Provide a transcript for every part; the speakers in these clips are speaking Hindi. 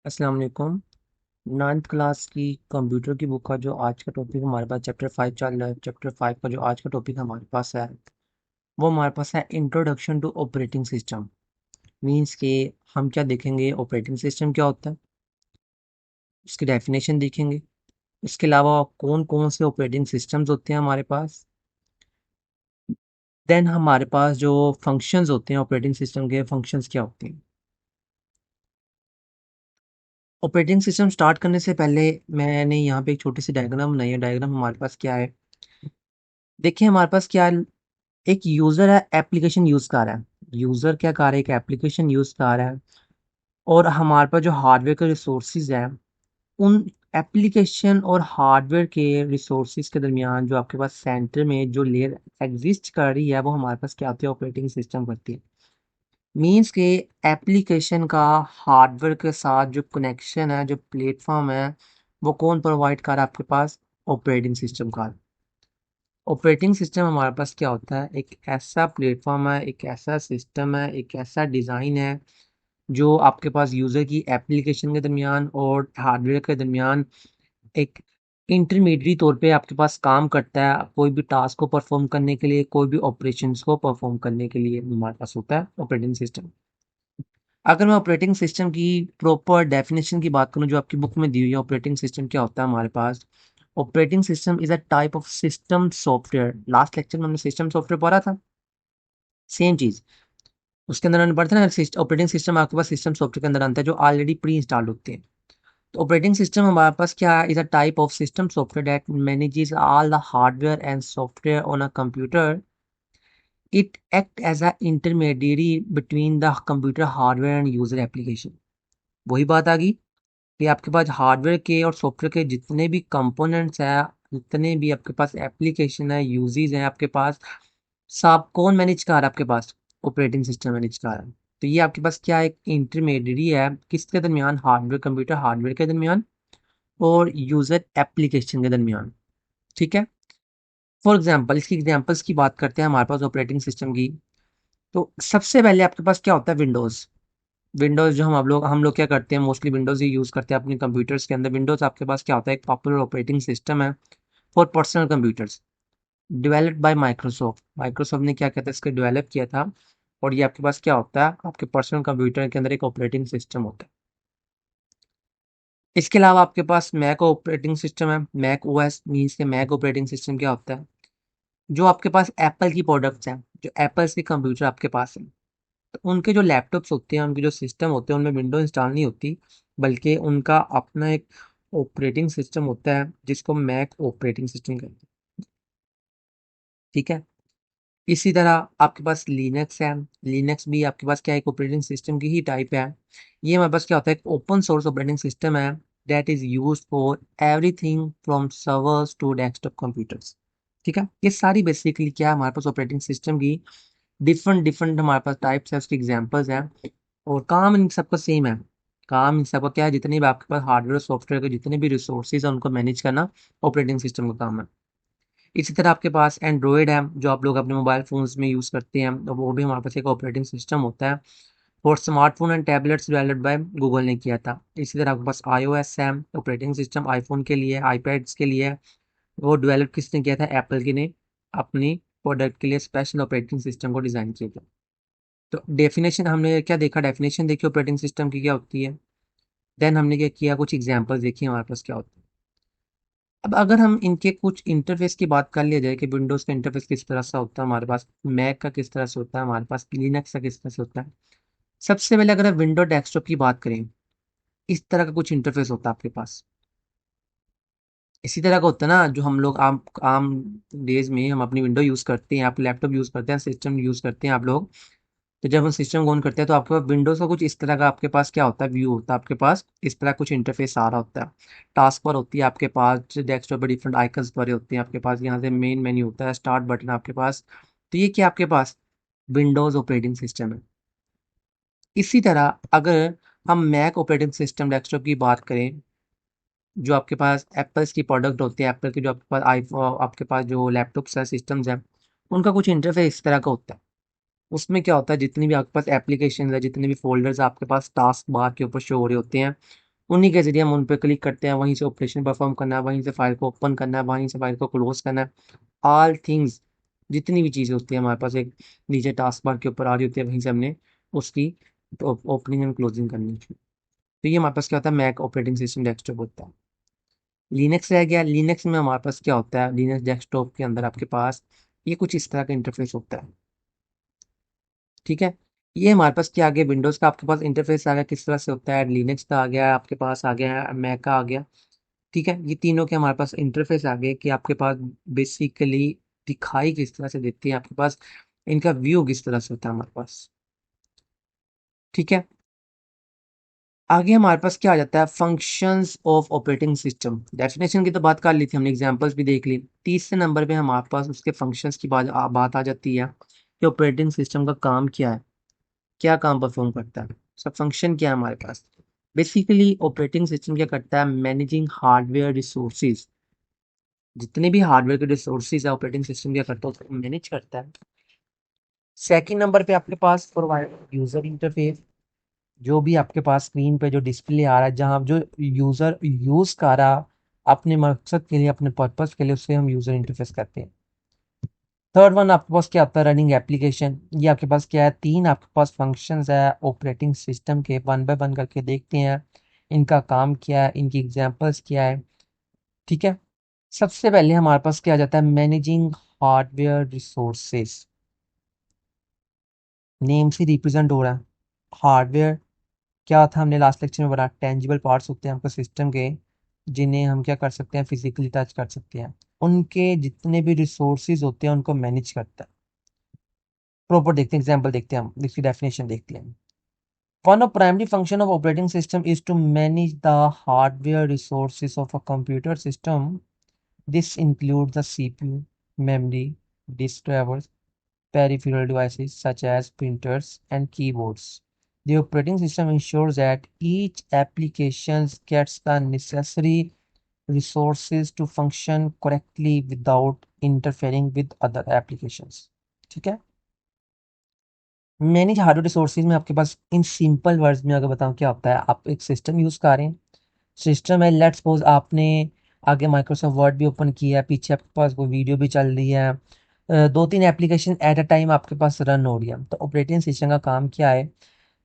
अस्सलाम वालेकुम। नाइन्थ क्लास की कंप्यूटर की बुक का जो आज का टॉपिक हमारे पास चैप्टर 5 चल रहा है। चैप्टर 5 का जो आज का टॉपिक हमारे पास है वो हमारे पास है introduction to operating system. Means के हम क्या देखेंगे, ऑपरेटिंग सिस्टम क्या होता है, उसकी डेफिनेशन देखेंगे। इसके अलावा कौन कौन से ऑपरेटिंग सिस्टम्स होते हैं हमारे पास। देन हमारे पास जो फंक्शंस होते हैं ऑपरेटिंग सिस्टम के, फंक्शंस क्या होते हैं। ऑपरेटिंग सिस्टम स्टार्ट करने से पहले मैंने यहाँ पे एक छोटी सी डायग्राम बनाई है। डायग्राम हमारे पास क्या है, देखिए हमारे पास क्या है। एक यूजर है, एप्लीकेशन यूज कर रहा है। यूजर क्या कर रहा है, एक एप्लीकेशन यूज कर रहा है। और हमारे पास जो हार्डवेयर के रिसोर्सेज हैं, उन एप्लीकेशन और हार्डवेयर के रिसोर्सेज के दरमियान जो आपके पास सेंटर में जो लेयर एग्जिस्ट कर रही है वो हमारे पास क्या होती है, ऑपरेटिंग सिस्टम करती है। मीन्स के एप्लीकेशन का हार्डवेयर के साथ जो कनेक्शन है, जो प्लेटफॉर्म है, वो कौन प्रोवाइड कर रहा है आपके पास, ऑपरेटिंग सिस्टम का। ऑपरेटिंग सिस्टम हमारे पास क्या होता है, एक ऐसा प्लेटफॉर्म है, एक ऐसा सिस्टम है, एक ऐसा डिज़ाइन है जो आपके पास यूज़र की एप्लीकेशन के दरमियान और हार्डवेयर के दरमियान एक इंटरमीडिएट तौर पे आपके पास काम करता है। कोई भी टास्क को परफॉर्म करने के लिए, कोई भी ऑपरेशंस को परफॉर्म करने के लिए हमारे पास होता है ऑपरेटिंग सिस्टम। अगर मैं ऑपरेटिंग सिस्टम की प्रॉपर डेफिनेशन की बात करूं जो आपकी बुक में दी हुई है, ऑपरेटिंग सिस्टम क्या होता है हमारे पास। Operating system is a type of system software. Last lecture में हमने सिस्टम सॉफ्टवेयर पढ़ा था, सेम चीज उसके अंदर हमने पढ़ा था ना। ऑपरेटिंग सिस्टम आपके पास सिस्टम सॉफ्टवेयर के अंदर आता है जो ऑलरेडी प्री इंस्टॉल होते हैं। तो ऑपरेटिंग सिस्टम हमारे पास क्या is a type of system software that manages all the hardware and software on a computer. It act as a intermediary between the computer hardware and user application. वही बात आ गई कि आपके पास हार्डवेयर के और सॉफ्टवेयर के जितने भी कंपोनेंट्स हैं, जितने भी आपके पास एप्लीकेशन है, यूजेस हैं आपके पास, सब कौन मैनेज कर रहा है आपके पास, ऑपरेटिंग सिस्टम मैनेज कर रहा है। तो ये आपके पास क्या एक इंटरमीडिएरी है किसके दरमियान, हार्डवेयर कंप्यूटर हार्डवेयर के दरमियान और यूजर एप्लीकेशन के दरमियान। ठीक है। फॉर एग्जांपल इसकी एग्जांपल्स की बात करते हैं हमारे पास ऑपरेटिंग सिस्टम की। तो सबसे पहले आपके पास क्या होता है, विंडोज। विंडोज जो हम लोग क्या करते हैं, मोस्टली विंडोज ही यूज करते हैं अपने कंप्यूटर्स के अंदर। विंडोज आपके पास क्या होता है, एक पॉपुलर ऑपरेटिंग सिस्टम है for personal computers, developed by Microsoft. Microsoft ने क्या कहता है, इसको डेवलप किया था। और ये आपके पास क्या होता है, आपके पर्सनल कंप्यूटर के अंदर एक ऑपरेटिंग सिस्टम होता है। इसके अलावा आपके पास मैक ऑपरेटिंग सिस्टम है। मैक ओएस मीन्स के मैक ऑपरेटिंग सिस्टम क्या होता है, जो आपके पास एप्पल की प्रोडक्ट्स हैं, जो एप्पल्स के कंप्यूटर आपके पास है, तो उनके जो लैपटॉप्स होते हैं, उनके जो सिस्टम होते हैं, उनमें विंडो इंस्टॉल नहीं होती, बल्कि उनका अपना एक ऑपरेटिंग सिस्टम होता है जिसको मैक ऑपरेटिंग सिस्टम कहते हैं। ठीक है। इसी तरह आपके पास लिनक्स है। लिनक्स भी आपके पास क्या है, एक ऑपरेटिंग सिस्टम की ही टाइप है। ये हमारे पास क्या होता है, एक ओपन सोर्स ऑपरेटिंग सिस्टम है that is used for everything from servers to desktop computers. ठीक है। ये सारी बेसिकली क्या है हमारे पास ऑपरेटिंग सिस्टम की डिफरेंट डिफरेंट हमारे पास टाइप्स है, उसके एग्जांपल्स हैं। और काम इन सबका सेम है। काम इन सबका क्या है, जितने भी आपके पास हार्डवेयर सॉफ्टवेयर के जितने भी रिसोर्सेज हैं उनको मैनेज करना ऑपरेटिंग सिस्टम का काम है। इसी तरह आपके पास एंड्रॉयड है जो आप लोग अपने मोबाइल फोन्स में यूज़ करते हैं, तो वो भी हमारे पास एक ऑपरेटिंग सिस्टम होता है। और smartphone and tablets developed by Google ने किया था। इसी तरह आपके पास iOS है, ऑपरेटिंग सिस्टम आईफोन के लिए, आईपैड्स के लिए। वो डेवलप किसने किया था, एप्पल की ने अपनी प्रोडक्ट के लिए स्पेशल ऑपरेटिंग सिस्टम को डिज़ाइन किया था। तो डेफिनेशन हमने क्या देखा, डेफिनेशन देखी ऑपरेटिंग सिस्टम की क्या होती है। देन हमने क्या किया, कुछ एग्जांपल्स देखिए हमारे पास क्या होता है। अब अगर हम इनके कुछ इंटरफेस की बात कर लिया जाए कि विंडोज़ का इंटरफेस किस तरह से होता है हमारे पास, मैक का किस तरह से होता है हमारे पास, लिनक्स का किस तरह से होता है। सबसे पहले अगर विंडो डेस्कटॉप की बात करें, इस तरह का कुछ इंटरफेस होता है आपके पास। इसी तरह का होता है ना, जो हम लोग आम आम डेज में हम अपनी विंडो यूज़ करते हैं, आप लैपटॉप यूज़ करते हैं, सिस्टम यूज़ करते हैं आप लोग। तो जब हम सिस्टम को ऑन करते हैं तो आपके पास विंडोज़ का कुछ इस तरह का आपके पास क्या होता है, व्यू होता है आपके पास। इस तरह कुछ इंटरफेस आ रहा होता है। टास्क बार होती है आपके पास, डेस्कटॉप पर डिफरेंट आइकन्स भरे होते हैं आपके पास। यहाँ से मेन मेन्यू होता है, स्टार्ट बटन आपके पास। तो ये क्या आपके पास विंडोज़ ऑपरेटिंग सिस्टम है। इसी तरह अगर हम मैक ऑपरेटिंग सिस्टम डेस्कटॉप की बात करें, जो आपके पास एप्पल्स की प्रोडक्ट होती है, एप्पल की जो आपके पास आपके पास जो लैपटॉप्स है, सिस्टम्स हैं, उनका कुछ इंटरफेस इस तरह का होता है। उसमें क्या होता है, जितनी भी आपके पास एप्लीकेशन है, जितने भी फोल्डर्स आपके पास टास्क बार के ऊपर शो हो रहे होते हैं, उन्हीं के ज़रिए हम उन पे क्लिक करते हैं, वहीं से ऑपरेशन परफ़ॉर्म करना है, वहीं से फ़ाइल को ओपन करना है, वहीं से फ़ाइल को क्लोज़ करना है। ऑल थिंग्स जितनी भी चीज़ें होती हैं हमारे पास एक नीचे टास्क बार के ऊपर आ रही होती है, वहीं से हमने उसकी तो ओपनिंग एंड क्लोजिंग करनी है। तो ये हमारे पास क्या होता है, मैक ऑपरेटिंग सिस्टम डेस्कटॉप होता है। लिनक्स रह गया, लिनक्स में हमारे पास क्या होता है, लिनक्स डेस्कटॉप के अंदर आपके पास ये कुछ इस तरह का इंटरफेस होता है। ठीक है, ये हमारे पास क्या आ गया, विंडोज़ का आपके पास इंटरफेस आ गया, किस तरह से होता है, लिनक्स का आ गया, आपके पास आ गया है, मैक का आ गया। ठीक है, ये तीनों के हमारे पास इंटरफेस आ गए कि आपके पास बेसिकली दिखाई किस तरह से देती है, आपके पास इनका व्यू किस तरह से होता है हमारे पास। ठीक है, आगे हमारे पास क्या आ जाता है, functions of operating system. Definition की तो बात कर ली थी हमने, एग्जांपल्स भी देख ली। तीसरे नंबर पे हमारे पास उसके फंक्शंस की बात आ जाती है कि ऑपरेटिंग सिस्टम का काम क्या है, क्या काम परफॉर्म करता है, सब फंक्शन क्या है हमारे पास। बेसिकली ऑपरेटिंग सिस्टम क्या करता है, मैनेजिंग हार्डवेयर रिसोर्सेज। जितने भी हार्डवेयर के रिसोर्सेज है ऑपरेटिंग सिस्टम क्या करता है, उसको मैनेज करता है। सेकंड नंबर पे आपके पास प्रोवाइड यूजर इंटरफेस। जो भी आपके पास स्क्रीन पे जो डिस्प्ले आ रहा है, जहाँ जो यूजर यूज कर रहा अपने मकसद के लिए, अपने पर्पस के लिए, उससे हम यूजर इंटरफेस करते हैं। थर्ड वन आपके पास क्या आता है, रनिंग एप्लीकेशन। ये आपके पास क्या है, तीन आपके पास फंक्शंस है ऑपरेटिंग सिस्टम के, वन बाय वन करके देखते हैं इनका काम क्या है, इनकी एग्जांपल्स क्या है। ठीक है, सबसे पहले हमारे पास क्या आ जाता है, मैनेजिंग हार्डवेयर रिसोर्सेस। नेम से रिप्रेजेंट हो रहा है हार्डवेयर। क्या था, हमने लास्ट लेक्चर में बना, टेंजिबल पार्ट्स होते हैं आपके सिस्टम के, जिन्हें हम क्या कर सकते हैं, फिजिकली टच कर सकते हैं। उनके जितने भी रिसोर्सेज होते हैं उनको मैनेज करता है। प्रॉपर देखते हैं, एग्जांपल देखते हैं, हम इसकी डेफिनेशन देखते हैं। One of primary function of operating system is to manage the hardware resources of a computer system. This includes the CPU, memory, disk drivers, peripheral devices such as printers and keyboards. The operating system ensures that each application gets the necessary resources to function correctly without interfering with other applications. ठीक है, मैनेज हार्डवेयर रिसोर्सेज में आपके पास इन सिंपल वर्ड्स में अगर बताऊं क्या होता है, आप एक सिस्टम यूज कर रहे हैं, सिस्टम है, लेट्स सपोज आपने आगे माइक्रोसॉफ्ट वर्ड भी ओपन किया है, पीछे आपके पास कोई वीडियो भी चल रही है, दो तीन एप्लीकेशन एट अ टाइम आपके पास रन हो रही है। तो ऑपरेटिंग सिस्टम का काम क्या है,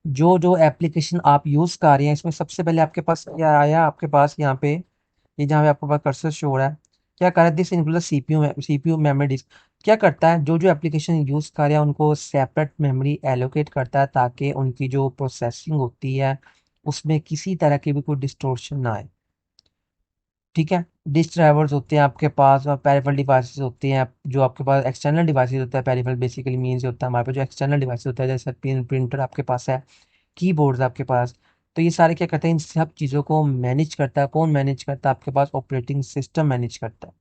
जो जो एप्लीकेशन आप यूज कर रहे हैं, इसमें सबसे पहले आपके पास क्या आया, आपके पास यहाँ पे ये जहाँ पे आपके पास कर्सर शो हो रहा है, क्या कर रहा है, this include CPU memory disk. क्या करता है, जो जो एप्लीकेशन यूज कर रहे हैं उनको सेपरेट मेमोरी एलोकेट करता है, ताकि उनकी जो प्रोसेसिंग होती है उसमें किसी तरह की भी कोई डिस्टोर्शन ना आए। ठीक है, डिस्क ड्राइवर्स होते हैं आपके पास, और पेरिफेरल डिवाइसेस होते हैं, जो आपके पास एक्सटर्नल डिवाइसेस होता है। पेरिफेरल बेसिकली मीन्स होता है हमारे पास जो एक्सटर्नल डिवाइस होता है, जैसे प्रिंटर आपके पास है, कीबोर्ड्स आपके पास। तो ये सारे क्या करते हैं, इन सब चीज़ों को मैनेज करता है। कौन मैनेज करता है, आपके पास ऑपरेटिंग सिस्टम मैनेज करता है।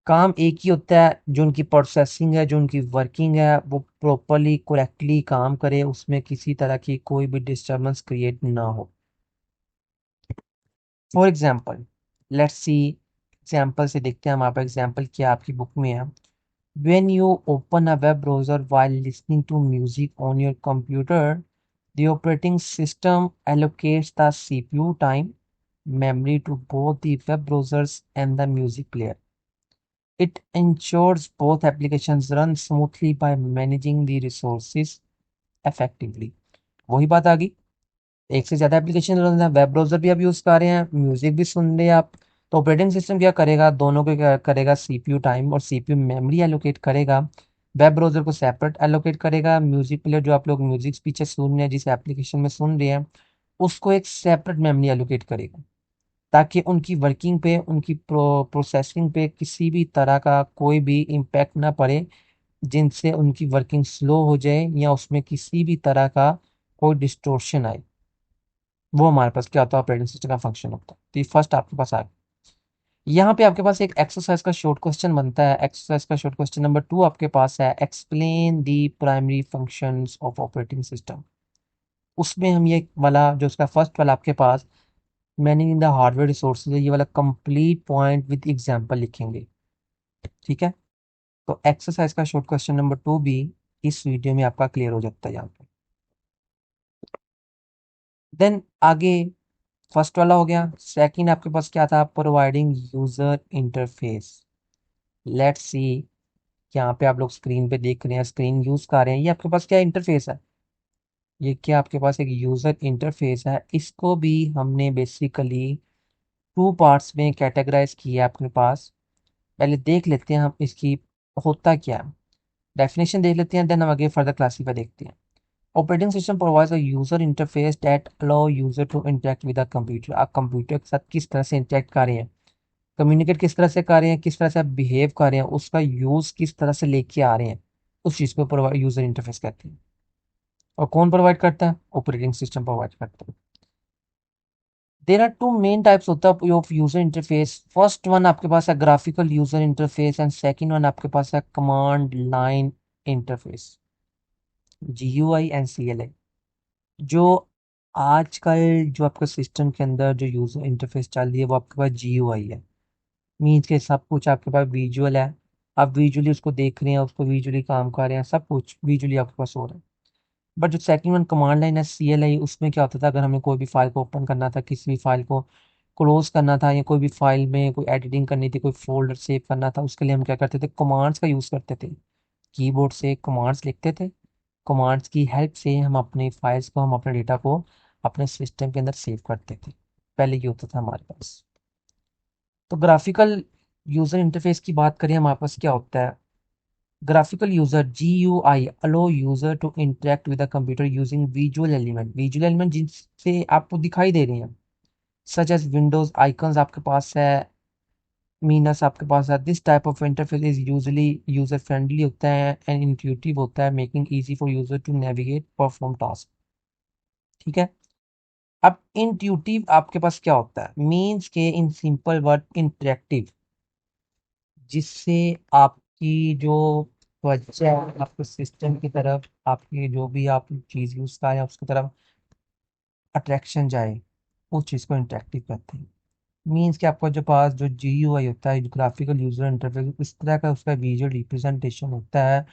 काम एक ही होता है, जो उनकी प्रोसेसिंग है, जो उनकी वर्किंग है, वो प्रॉपरली करेक्टली काम करे, उसमें किसी तरह की कोई भी डिस्टर्बेंस क्रिएट ना हो। For example, let's see, example से देखते हैं हमारे पास एग्जाम्पल क्या आपकी बुक में है। When you open a web browser while listening to music on your computer, the operating system allocates the CPU time, memory to both the web browsers and the music player. It ensures both applications run smoothly by managing the resources effectively. वही बात आ गई, एक से ज्यादा एप्लीकेशन रन है, वेब ब्राउजर भी आप यूज कर रहे हैं, म्यूजिक भी सुन रहे हैं आप। तो ऑपरेटिंग सिस्टम क्या करेगा, दोनों को क्या करेगा, सीपीयू टाइम और सीपीयू मेमोरी एलोकेट करेगा। वेब ब्राउजर को सेपरेट एलोकेट करेगा, म्यूजिक प्लेयर जो आप लोग म्यूजिक पीछे सुन रहे हैं, जिस एप्लीकेशन में सुन रहे हैं, उसको एक सेपरेट मेमोरी एलोकेट करेगा, ताकि उनकी वर्किंग पे, उनकी प्रोसेसिंग पे किसी भी तरह का कोई भी इम्पैक्ट ना पड़े, जिनसे उनकी वर्किंग स्लो हो जाए या उसमें किसी भी तरह का कोई डिस्टोर्शन आए। वो हमारे पास क्या होता है, ऑपरेटिंग सिस्टम का फंक्शन होता है। तो ये फर्स्ट आपके पास आ गया। यहाँ पे आपके पास एक एक्सरसाइज का शॉर्ट क्वेश्चन बनता है। एक्सरसाइज का शॉर्ट क्वेश्चन नंबर 2 आपके पास है, explain the primary functions of operating system. उसमें हम ये वाला जो उसका फर्स्ट वाला आपके पास मैनेजिंग द हार्डवेयर रिसोर्सेज है, ये वाला कंप्लीट पॉइंट विद एग्जांपल लिखेंगे। ठीक है, तो एक्सरसाइज का शॉर्ट क्वेश्चन नंबर 2 भी इस वीडियो में आपका क्लियर हो जाता है यहाँ पे। देन आगे फर्स्ट वाला हो गया। सेकंड आपके पास क्या था, providing user interface. Let's see, यहाँ पे आप लोग स्क्रीन पे देख रहे हैं, स्क्रीन यूज कर रहे हैं, ये आपके पास क्या इंटरफेस है, ये क्या आपके पास एक यूजर इंटरफेस है। इसको भी हमने बेसिकली टू पार्ट्स में कैटेगराइज किया है अपने पास। पहले देख लेते हैं हम इसकी होता क्या है, डेफिनेशन देख लेते हैं, देन हम आगे फर्दर क्लासीफाई देखते हैं। Operating system provides a user interface that allow user to interact with a computer. आप कंप्यूटर के साथ किस तरह से इंटरेक्ट कर रहे हैं, कम्युनिकेट किस तरह से कर रहे हैं, किस तरह से आप बिहेव कर रहे हैं, उसका यूज किस तरह से लेके आ रहे हैं, उस चीज को प्रोवाइड यूजर इंटरफेस कहते हैं। और कौन प्रोवाइड करता है, ऑपरेटिंग सिस्टम प्रोवाइड करता है। There are two main types होता है of user interface. First one आपके पास है graphical user interface and second one आपके पास है command line interface, GUI and CLI। जो आजकल जो आपका सिस्टम के अंदर जो यूजर इंटरफेस चल रही है वो आपके पास GUI है। मीन्स के सब कुछ आपके पास विजुअल है, आप विजुअली उसको देख रहे हैं, उसको विजुअली काम कर रहे हैं, सब कुछ विजुअली आपके पास हो रहा है। बट जो सेकंड वन कमांड लाइन है, CLI, उसमें क्या होता था, अगर हमें कोई भी फाइल को ओपन करना था, किसी भी फाइल को क्लोज करना था, या कोई भी फाइल में कोई एडिटिंग करनी थी, कोई फोल्डर सेव करना था, उसके लिए हम क्या करते थे, कमांड्स का यूज करते थे। कीबोर्ड से कमांड्स लिखते थे, कमांड्स की हेल्प से हम अपने फाइल्स को, हम अपने डेटा को अपने सिस्टम के अंदर सेव करते थे। पहले ये होता था हमारे पास। तो ग्राफिकल यूजर इंटरफेस की बात करें हमारे पास क्या होता है, graphical user GUI allow user to interact with the computer using visual element जिनसे आपको दिखाई दे रहे हैं, सच एज विंडोज आइकन्स आपके पास है, मीनस आपके पास है। This type of interface is usually user friendly होता है एंड इंट्यूटिव होता है, making easy for user to navigate perform task. ठीक है। अब इंट्यूटिव आपके पास क्या होता है, मीन्स के इन सिंपल वर्ड इंटरेक्टिव, जिससे आपकी जो त्वचा है आपके सिस्टम की तरफ, आपकी जो भी आप चीज यूज कर रहे हैं उसकी तरफ अट्रैक्शन जाए, उस चीज को इंटरेक्टिव कहते हैं। मीन्स कि आपका जो पास जो GUI होता है, ग्राफिकल यूजर इंटरफेस, इस तरह का उसका विजुअल रिप्रेजेंटेशन होता है,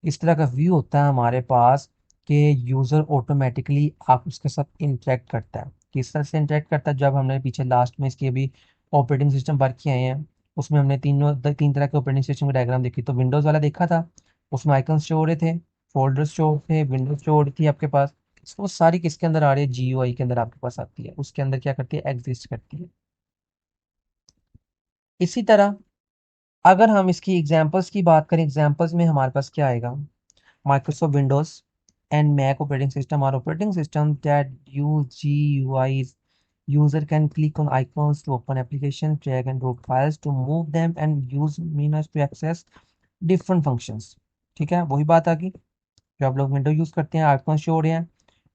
इस तरह का व्यू होता है हमारे पास कि यूजर ऑटोमेटिकली आप उसके साथ इंटरेक्ट करता है। किस तरह से इंटरेक्ट करता है, जब हमने पीछे लास्ट में इसकी अभी ऑपरेटिंग सिस्टम वर्क किए हैं, उसमें हमने तीन तरह के ऑपरेटिंग सिस्टम की डायग्राम देखी। तो विंडोज वाला देखा था, उसमें आइकन्स शो हो रहे थे, फोल्डर्स शो हो रहे थे, विंडोज शो हो रही थी आपके पास। वो सारी किसके अंदर आ रही है, GUI के अंदर आपके पास आती है, उसके अंदर क्या करती है, एग्जिस्ट करती है। इसी तरह अगर हम इसकी एग्जांपल्स की बात करें, एग्जांपल्स में हमारे पास क्या आएगा, Microsoft Windows and Mac operating system are operating systems that use GUIs. User can click on icons to open applications, drag and drop files to move them, and use menus to access different functions. ठीक है, वही बात आ गई। जो आप लोग विंडो यूज करते हैं, आइकॉन शो हो रहे हैं,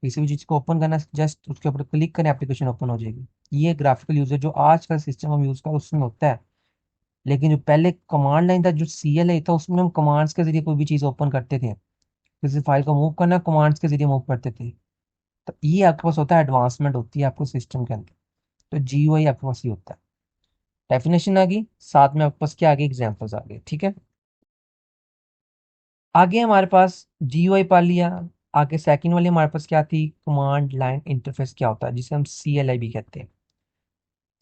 किसी भी चीज को ओपन करना, जस्ट उसके ऊपर क्लिक करें, एप्लीकेशन ओपन हो जाएगी। ये ग्राफिकल यूजर जो आज का सिस्टम हम यूज कर उसमें होता है। लेकिन जो पहले कमांड लाइन था, जो CLI था, उसमें हम कमांड्स के जरिए कोई भी चीज ओपन करते थे, किसी फाइल को मूव करना कमांड्स के जरिए मूव करते थे। तो ये आपके पास होता है, एडवांसमेंट होती है आपको सिस्टम के अंदर। तो GUI आपके पास ये होता है। डेफिनेशन आ गई, साथ में आपके पास क्या आ गई, एग्जांपल्स आ गए। ठीक है। आगे हमारे पास GUI पा लिया। आगे सेकंड वाली हमारे पास क्या थी, कमांड लाइन इंटरफेस क्या होता है, जिसे हम CLI भी कहते हैं।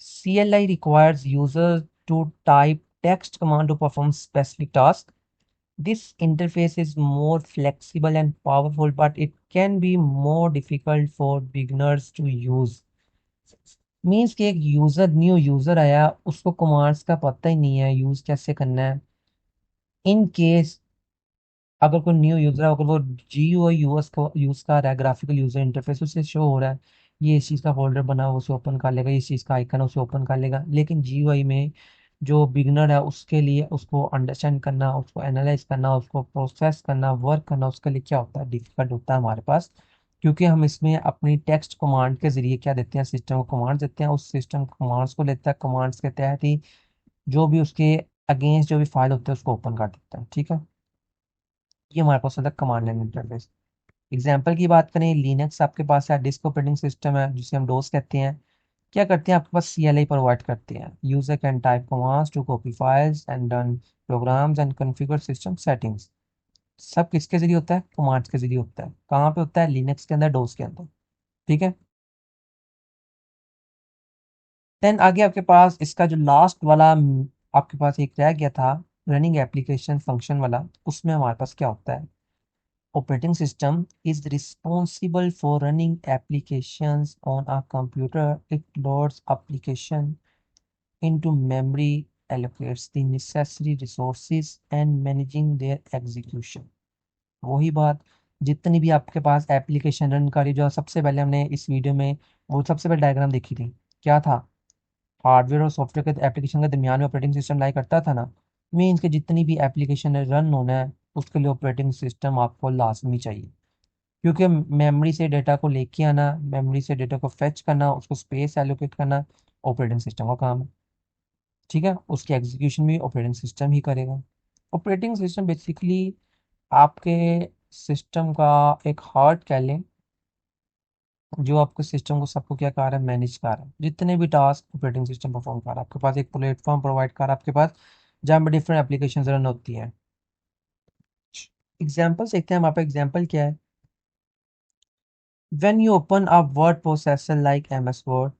CLI requires users to type text command to perform specific task. This interface is more flexible and powerful, but it can be more difficult for beginners to use. Means कि एक यूजर, न्यू यूजर आया, उसको कमांड्स का पता ही नहीं है यूज कैसे करना है। इन केस अगर कोई न्यू यूजर है, अगर वो GUI यूएस को यूज कर रहा है, ग्राफिकल यूजर इंटरफेस उसे शो हो रहा है, ये इस चीज का फोल्डर बना हुआ उसे ओपन कर लेगा, इस चीज का आइकन उसे ओपन कर लेगा। लेकिन GUI में जो बिगनर है उसके लिए उसको अंडरस्टैंड करना, उसको एनालाइज करना, उसको प्रोसेस करना, वर्क करना, उसके लिए क्या होता है, डिफिकल्ट होता है हमारे पास। क्योंकि हम इसमें अपनी टेक्स्ट कमांड के जरिए क्या देते हैं, सिस्टम को कमांड देते हैं, उस सिस्टम कमांड्स को लेता है, कमांड्स के तहत ही जो भी उसके अगेंस्ट जो भी फाइल होते हैं उसको ओपन कर देता है। ठीक है। ये हमारे पास होता है कमांड लाइन इंटरफेस। एग्जाम्पल की बात करें, लिनक्स आपके पास है, डिस्क ऑपरेटिंग सिस्टम है जिसे हम डोस कहते हैं। क्या करते हैं, आपके पास CLI प्रोवाइड करते हैं। User can type commands to copy files and run programs and configure system settings. सब किसके जरिए होता है, कमांड्स के जरिए होता है। कहाँ पे होता है, लिनक्स के अंदर, डोस के अंदर। ठीक है। देन आगे आपके पास इसका जो लास्ट वाला आपके पास एक रह गया था रनिंग एप्लीकेशन फंक्शन वाला, उसमें हमारे पास क्या होता है, operating system is responsible for running applications on a computer. It loads application into memory, allocates the necessary resources and managing their execution. वही बात, जितनी भी आपके पास एप्लीकेशन रन करी, जो सबसे पहले हमने इस वीडियो में वो सबसे पहले डायग्राम देखी थी, क्या था, हार्डवेयर और सॉफ्टवेयर के एप्लीकेशन के दरमियान में ऑपरेटिंग सिस्टम लाई करता था ना। मीन्स के जितनी भी एप्लीकेशन रन होना है उसके लिए ऑपरेटिंग सिस्टम आपको लाजमी चाहिए, क्योंकि मेमोरी से डेटा को लेके आना, मेमोरी से डेटा को फेच करना, उसको स्पेस एलोकेट करना ऑपरेटिंग सिस्टम का काम है। ठीक है, उसकी एग्जीक्यूशन भी ऑपरेटिंग सिस्टम ही करेगा। ऑपरेटिंग सिस्टम बेसिकली आपके सिस्टम का एक हार्ट कह लें, जो आपके सिस्टम को सबको क्या कर रहा है, मैनेज कर रहा है, जितने भी टास्क ऑपरेटिंग सिस्टम परफॉर्म कर रहा है। आपके पास एक प्लेटफॉर्म प्रोवाइड कर रहा है आपके पास, जहाँ पर डिफरेंट एप्लीकेशन रन होती हैं। एग्जाम्पल देखते हैं, हमारे पास एग्जाम्पल क्या है। When you open a word processor like MS Word,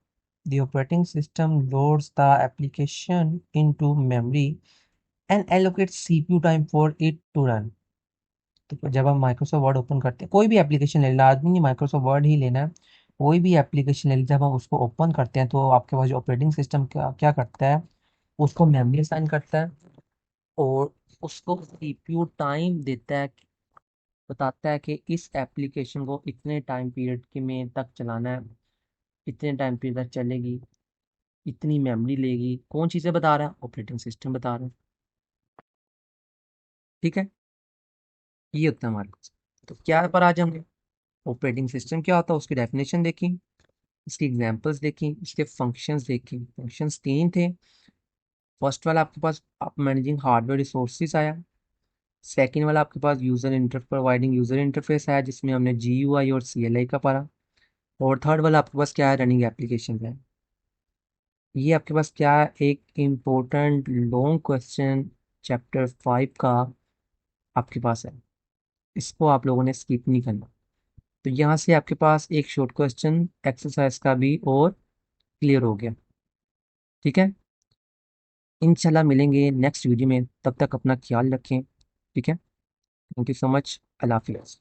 the operating system loads the application into memory and allocates CPU time for it to run. तो जब हम माइक्रोसॉफ्ट वर्ड ओपन करते हैं, कोई भी एप्लीकेशन ले, लाजमी नहीं माइक्रोसॉफ्ट वर्ड ही लेना है, कोई भी एप्लीकेशन ले लें, जब हम उसको ओपन करते हैं तो आपके पास जो ऑपरेटिंग सिस्टम क्या क्या करता है, उसको मेमोरी असाइन करता है और उसको सीपीयू टाइम देता है, बताता है कि इस एप्लीकेशन को इतने टाइम पीरियड के में तक चलाना है, इतने टाइम पीरियड तक चलेगी, इतनी मेमोरी लेगी। कौन चीज़ें बता रहा है, ऑपरेटिंग सिस्टम बता रहा है। ठीक है, ये होता है हमारे पास। तो क्या पर आ जाएंगे, ऑपरेटिंग सिस्टम क्या होता है, उसकी डेफिनेशन देखी, इसकी एग्जांपल्स देखी, इसके फंक्शंस देखी। फंक्शंस तीन थे। फर्स्ट वाला आपके पास आप मैनेजिंग हार्डवेयर रिसोर्सेज आया। सेकंड वाला आपके पास user inter providing user interface आया, जिसमें हमने GUI और CLI का पढ़ा। और थर्ड वाला आपके पास क्या है, रनिंग एप्लीकेशन है। ये आपके पास क्या है, एक इम्पोर्टेंट लॉन्ग क्वेश्चन चैप्टर 5 का आपके पास है, इसको आप लोगों ने स्किप नहीं करना। तो यहाँ से आपके पास एक शॉर्ट क्वेश्चन एक्सरसाइज का भी और क्लियर हो गया। ठीक है, इंशाल्लाह मिलेंगे नेक्स्ट वीडियो में, तब तक अपना ख्याल रखें। ठीक है, थैंक यू सो मच, अल्लाह हाफिज़।